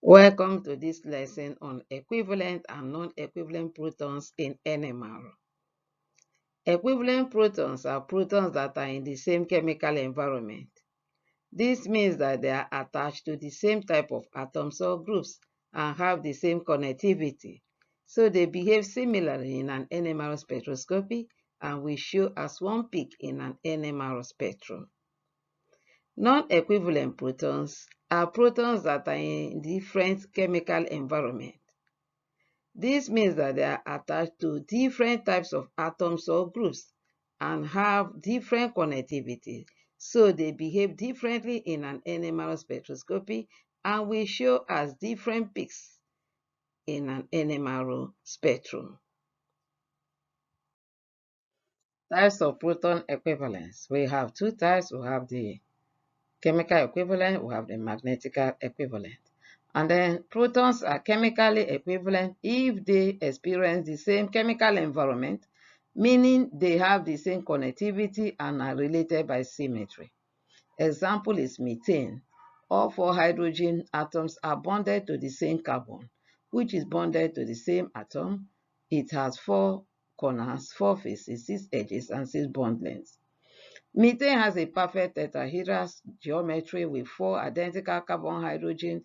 Welcome to this lesson on equivalent and non-equivalent protons in NMR. Equivalent protons are protons that are in the same chemical environment. This means that they are attached to the same type of atoms or groups and have the same connectivity. So they behave similarly in an NMR spectroscopy and will show as one peak in an NMR spectrum. Non-equivalent protons are protons that are in different chemical environment. This means that they are attached to different types of atoms or groups and have different connectivity. So they behave differently in an NMR spectroscopy and will show as different peaks in an NMR spectrum. Types of proton equivalence. We have two types. We have the chemical equivalent, we have the magnetic equivalent. And then protons are chemically equivalent if they experience the same chemical environment, meaning they have the same connectivity and are related by symmetry. Example is methane. All four hydrogen atoms are bonded to the same carbon, which is bonded to the same atom. It has four corners, four faces, 6 edges, and 6 bond lengths. Methane has a perfect tetrahedral geometry with 4 identical carbon-hydrogen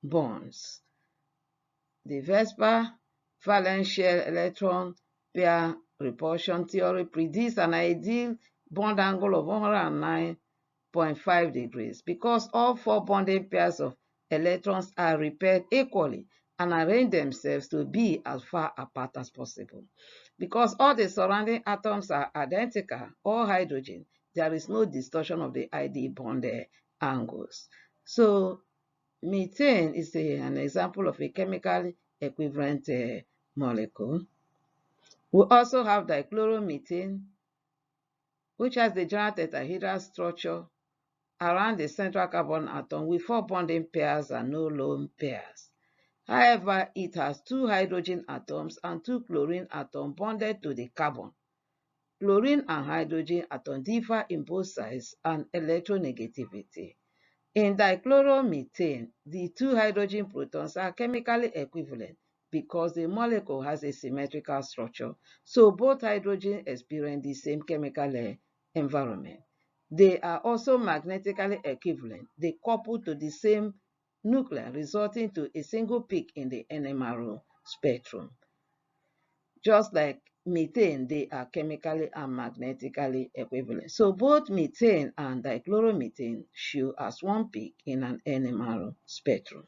bonds. The Vesper valence shell electron pair repulsion theory predicts an ideal bond angle of 109.5 degrees because all 4 bonding pairs of electrons are repaired equally and arrange themselves to be as far apart as possible. Because all the surrounding atoms are identical, all hydrogen, there is no distortion of the ideal bond angles. So methane is an example of a chemically equivalent molecule. We also have dichloromethane, which has the general tetrahedral structure around the central carbon atom with 4 bonding pairs and no lone pairs. However, it has 2 hydrogen atoms and 2 chlorine atoms bonded to the carbon. Chlorine and hydrogen atoms differ in both size and electronegativity. In dichloromethane, the 2 hydrogen protons are chemically equivalent because the molecule has a symmetrical structure, so both hydrogens experience the same chemical environment. They are also magnetically equivalent. They couple to the same nucleus, resulting to a single peak in the NMR spectrum. Just like methane, they are chemically and magnetically equivalent. So both methane and dichloromethane show as one peak in an NMR spectrum.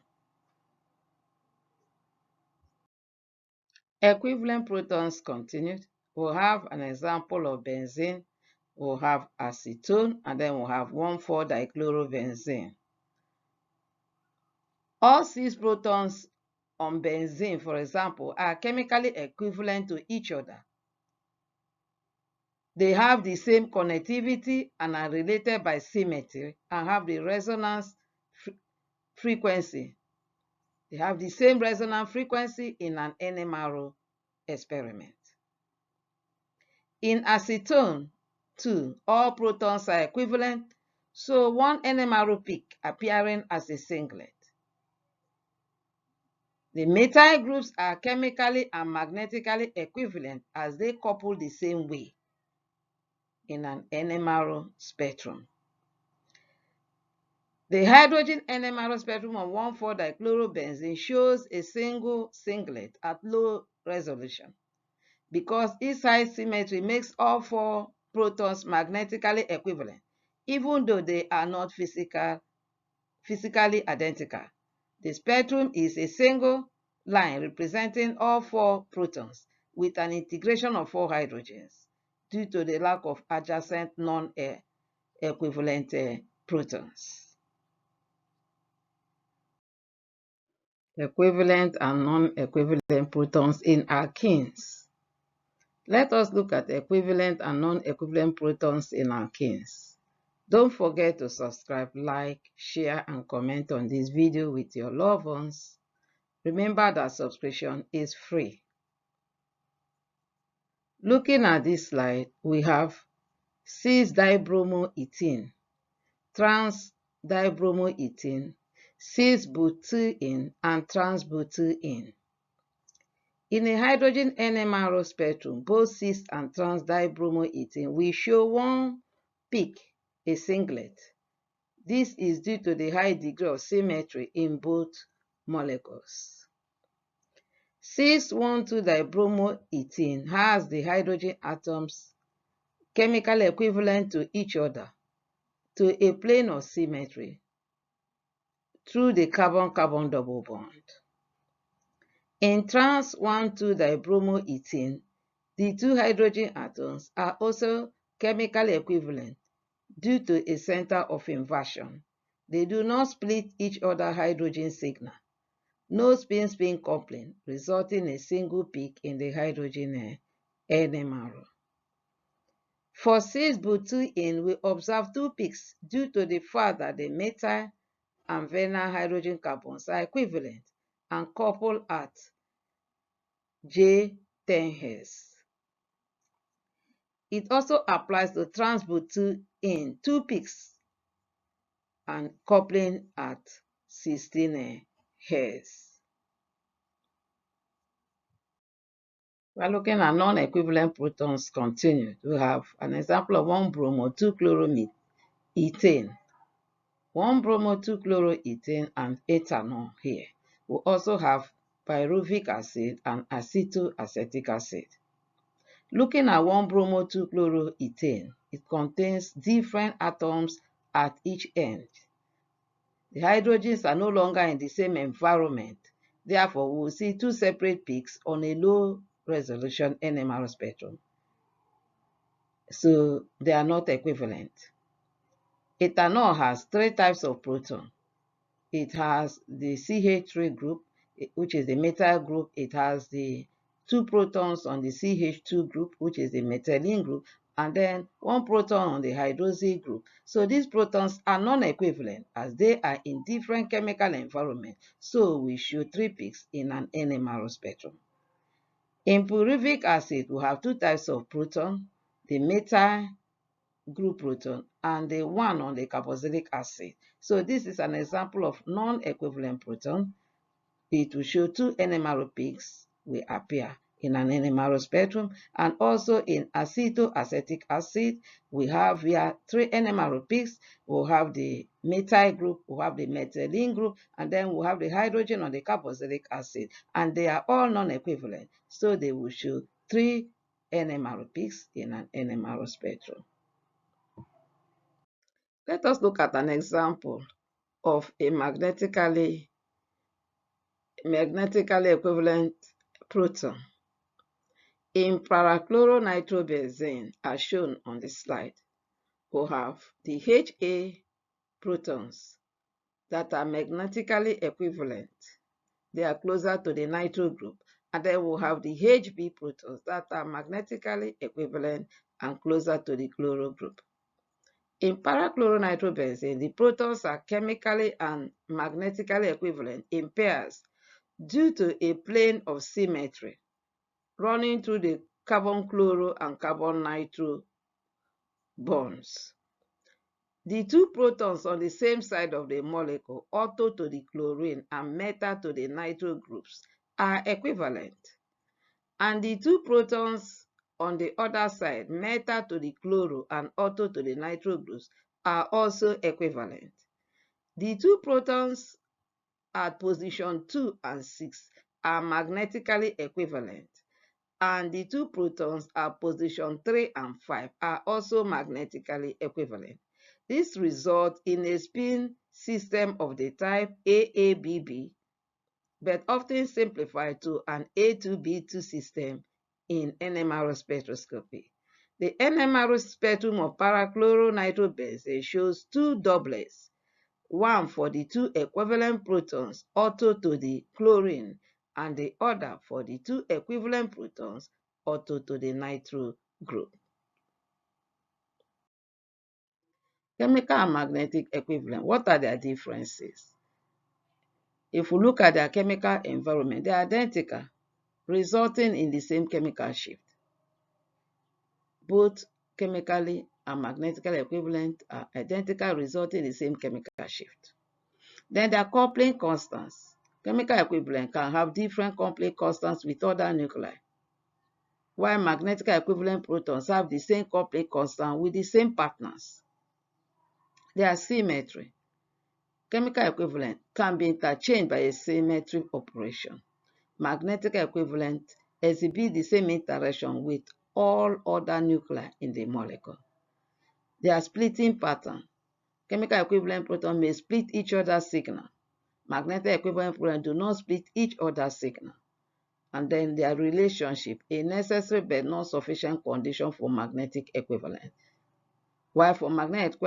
Equivalent protons continued. We'll have an example of benzene. We'll have acetone, and then we'll have 1,4-dichlorovenzene. All 6 protons on benzene, for example, are chemically equivalent to each other. They have the same connectivity and are related by symmetry and have the resonance frequency. They have the same resonance frequency in an NMR experiment. In acetone, too, all protons are equivalent, so one NMR peak appearing as a singlet. The methyl groups are chemically and magnetically equivalent as they couple the same way in an NMR spectrum. The hydrogen NMR spectrum of 1,4-dichlorobenzene shows a single singlet at low resolution because its high symmetry makes all 4 protons magnetically equivalent, even though they are not physically identical. The spectrum is a single line representing all 4 protons with an integration of 4 hydrogens due to the lack of adjacent non-equivalent protons. Equivalent and non-equivalent protons in alkenes. Let us look at equivalent and non-equivalent protons in alkenes. Don't forget to subscribe, like, share, and comment on this video with your loved ones. Remember that subscription is free. Looking at this slide, we have 6-dibromoethene, trans-dibromoethene, cis-butene and trans-butene. In a hydrogen NMR spectrum, both cis and trans dibromoethane will show one peak, a singlet. This is due to the high degree of symmetry in both molecules. Cis-1,2-dibromoethane has the hydrogen atoms chemically equivalent to each other to a plane of symmetry through the carbon-carbon double bond. In trans-1,2-dibromoethane, the two hydrogen atoms are also chemically equivalent due to a center of inversion. They do not split each other's hydrogen signal. No spin-spin coupling, resulting in a single peak in the hydrogen NMR. For cis-butene, we observe two peaks due to the fact that the methyl and vinyl hydrogen carbons are equivalent and coupled at J10s. It also applies to trans-butene, two peaks and coupling at 16 hairs. We're looking at non-equivalent protons continued. We have an example of 1-bromo-2-chloroethane, 1-bromo-2-chloroethane and ethanol here. We also have pyruvic acid and acetoacetic acid. Looking at 1-bromo-2-chloroethane, it contains different atoms at each end. The hydrogens are no longer in the same environment. Therefore, we will see two separate peaks on a low-resolution NMR spectrum. So they are not equivalent. Ethanol has three types of proton. It has the CH3 group, which is the methyl group. It has the two protons on the CH2 group, which is the methylene group, and then one proton on the hydroxyl group. So these protons are non-equivalent as they are in different chemical environments. So we show three peaks in an NMR spectrum. In pyruvic acid, we have two types of proton, the methyl group proton and the one on the carboxylic acid. So this is an example of non-equivalent proton. It will show two NMR peaks will appear in an NMR spectrum, and also in acetoacetic acid, we have here three NMR peaks. We'll have the methyl group, we'll have the methylene group, and then we'll have the hydrogen on the carboxylic acid, and they are all non-equivalent, so they will show three NMR peaks in an NMR spectrum. Let us look at an example of a magnetically equivalent proton. In parachloronitrobenzene, as shown on the slide, we have the Ha protons that are magnetically equivalent. They are closer to the nitro group. And then we'll have the Hb protons that are magnetically equivalent and closer to the chloro group. In parachloronitrobenzene, the protons are chemically and magnetically equivalent in pairs due to a plane of symmetry running through the carbon-chloro and carbon-nitro bonds. The two protons on the same side of the molecule, ortho to the chlorine and meta to the nitro groups, are equivalent. And the two protons on the other side, meta to the chloro and ortho to the nitro groups, are also equivalent. The two protons at position 2 and 6 are magnetically equivalent, and the two protons at position 3 and 5 are also magnetically equivalent. This results in a spin system of the type AABB, but often simplified to an A2B2 system in NMR spectroscopy. The NMR spectrum of parachloronitrobenzene shows two doublets, one for the two equivalent protons ortho to the chlorine, and the other for the two equivalent protons ortho to the nitro group. Chemical and magnetic equivalent, what are their differences? If we look at their chemical environment, they are identical, resulting in the same chemical shift. Both chemically and magnetically equivalent are identical, resulting in the same chemical shift. Then there are coupling constants. Chemical equivalent can have different coupling constants with other nuclei, while magnetic equivalent protons have the same coupling constant with the same partners. There are symmetry. Chemical equivalent can be interchanged by a symmetry operation. Magnetic equivalent exhibit the same interaction with all other nuclei in the molecule. There are splitting pattern. Chemical equivalent protons may split each other's signal. Magnetic equivalent protons do not split each other's signal. And then their relationship, a necessary but not sufficient condition for magnetic equivalent. While for magnetic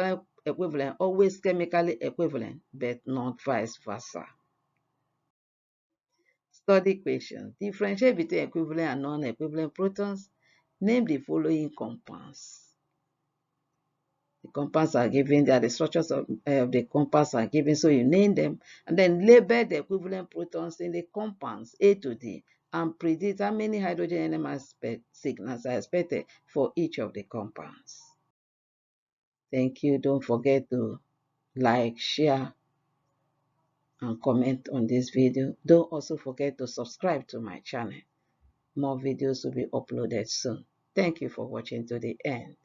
equivalent, always chemically equivalent, but not vice versa. Study question. Differentiate between equivalent and non-equivalent protons. Name the following compounds. The compounds are given, they are the structures of the compounds are given, so you name them, and then label the equivalent protons in the compounds A to D, and predict how many hydrogen NMR signals are expected for each of the compounds. Thank you. Don't forget to like, share, and comment on this video. Don't also forget to subscribe to my channel. More videos will be uploaded soon. Thank you for watching to the end.